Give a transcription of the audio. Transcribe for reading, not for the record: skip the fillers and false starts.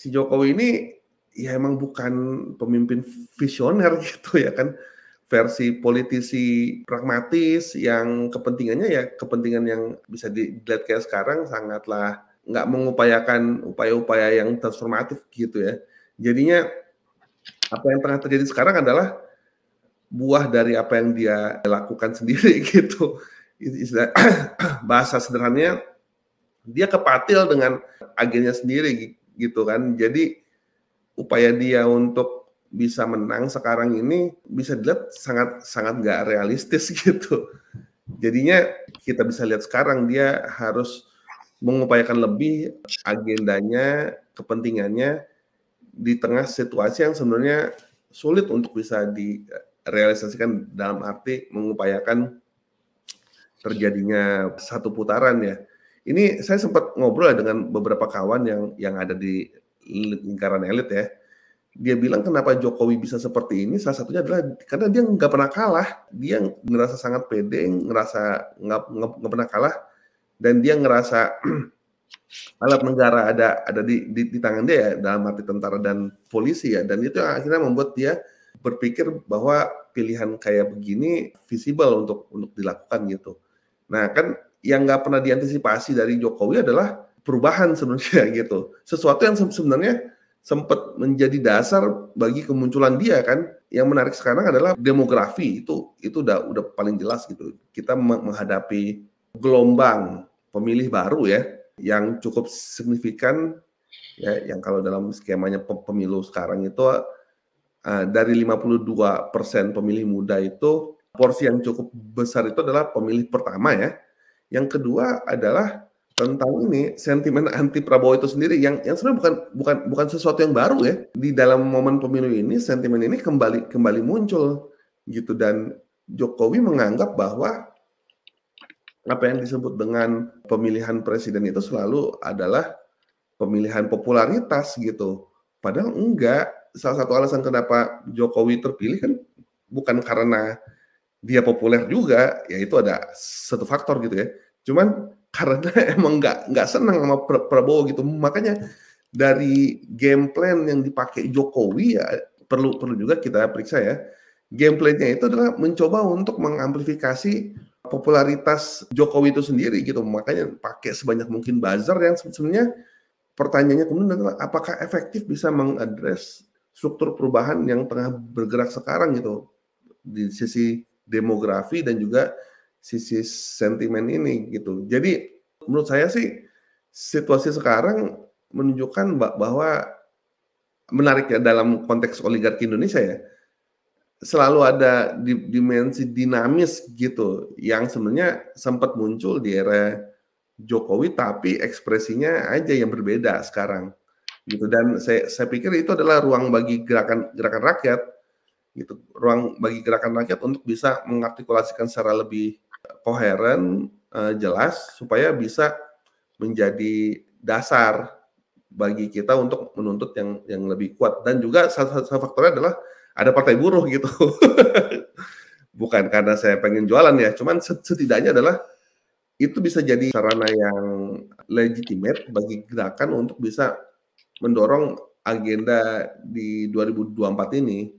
si Jokowi ini ya emang bukan pemimpin visioner gitu ya kan, versi politisi pragmatis yang kepentingannya ya kepentingan yang bisa dilihat kayak sekarang sangatlah nggak mengupayakan upaya-upaya yang transformatif gitu ya. Jadinya apa yang tengah terjadi sekarang adalah buah dari apa yang dia lakukan sendiri gitu. Istilah bahasa sederhananya dia kepatil dengan agennya sendiri gitu kan. Jadi upaya dia untuk bisa menang sekarang ini bisa dilihat sangat sangat nggak realistis gitu. Jadinya kita bisa lihat sekarang dia harus mengupayakan lebih agendanya, kepentingannya di tengah situasi yang sebenarnya sulit untuk bisa direalisasikan dalam arti mengupayakan terjadinya satu putaran ya. Ini saya sempat ngobrol ya dengan beberapa kawan yang ada di lingkaran elit ya. Dia bilang kenapa Jokowi bisa seperti ini, salah satunya adalah karena dia nggak pernah kalah. Dia ngerasa sangat pede, ngerasa nggak pernah kalah, dan dia ngerasa alat negara ada di tangan dia ya, dalam arti tentara dan polisi ya. Dan itu yang akhirnya membuat dia berpikir bahwa pilihan kayak begini visible untuk dilakukan gitu. Nah kan yang nggak pernah diantisipasi dari Jokowi adalah perubahan sebenarnya gitu. Sesuatu yang sebenarnya sempat menjadi dasar bagi kemunculan dia kan. Yang menarik sekarang adalah demografi itu udah paling jelas gitu. Kita menghadapi gelombang pemilih baru ya yang cukup signifikan ya, yang kalau dalam skemanya pemilu sekarang itu dari 52% pemilih muda itu porsi yang cukup besar itu adalah pemilih pertama ya. Yang kedua adalah tentang ini sentimen anti Prabowo itu sendiri yang sebenarnya bukan sesuatu yang baru ya. Di dalam momen pemilu ini sentimen ini kembali muncul gitu, dan Jokowi menganggap bahwa apa yang disebut dengan pemilihan presiden itu selalu adalah pemilihan popularitas gitu. Padahal enggak. Salah satu alasan kenapa Jokowi terpilih kan bukan karena dia populer juga, ya itu ada satu faktor gitu ya. Cuman karena emang nggak senang sama Prabowo gitu. Makanya dari game plan yang dipakai Jokowi ya perlu juga kita periksa ya. Game plan-nya itu adalah mencoba untuk mengamplifikasi popularitas Jokowi itu sendiri gitu. Makanya pakai sebanyak mungkin buzzer yang sebenarnya pertanyaannya kemudian adalah apakah efektif bisa mengadres struktur perubahan yang tengah bergerak sekarang gitu di sisi demografi dan juga sisi sentimen ini gitu. Jadi menurut saya sih situasi sekarang menunjukkan bahwa menarik ya dalam konteks oligarki Indonesia ya. Selalu ada dimensi dinamis gitu yang sebenarnya sempat muncul di era Jokowi tapi ekspresinya aja yang berbeda sekarang gitu. Dan saya pikir itu adalah ruang bagi gerakan rakyat gitu, ruang bagi gerakan rakyat untuk bisa mengartikulasikan secara lebih koheren, jelas supaya bisa menjadi dasar bagi kita untuk menuntut yang lebih kuat. Dan juga salah satu faktornya adalah ada partai buruh gitu. Bukan karena saya pengen jualan ya, cuman setidaknya adalah itu bisa jadi sarana yang legitimate bagi gerakan untuk bisa mendorong agenda di 2024 ini.